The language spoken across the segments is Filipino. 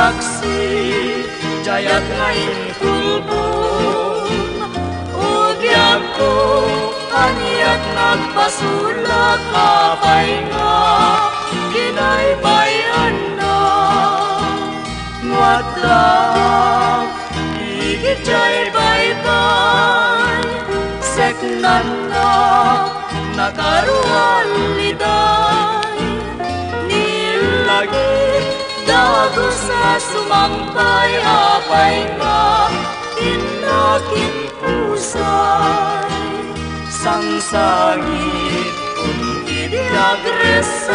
saksi jayat ngayon kulbong ugyag ko aniyak nagpasulak kapay nga ginaybayan na nguatlak igit jay baybay seknan na nakaruan liday nilagi dago sa sumangkay apay nga inakin pusay sangsangit kung idiagresan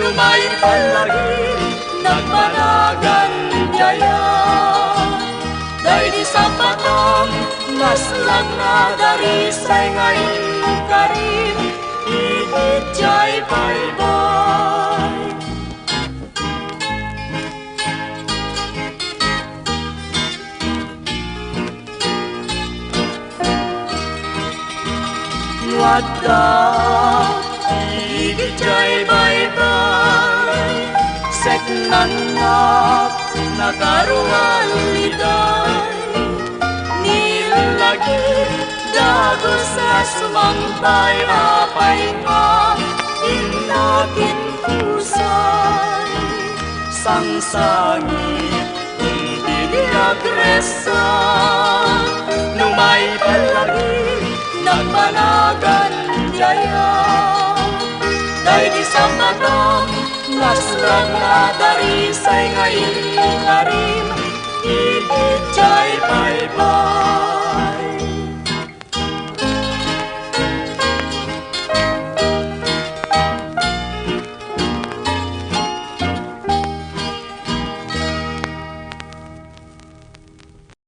lumay palagi nagmanagan jaya day di sampatang naslag na darisay ngayon karim igit jay baybay wadda igit jay baybay seknan na nakaruan liday nilagi dago sa sumangkay apay nga inakin pusay sangsangit kung idiagresan lumay palagi nagmanagan jaya day di sampatang naslag na darisay ngayon karim igit jay baybay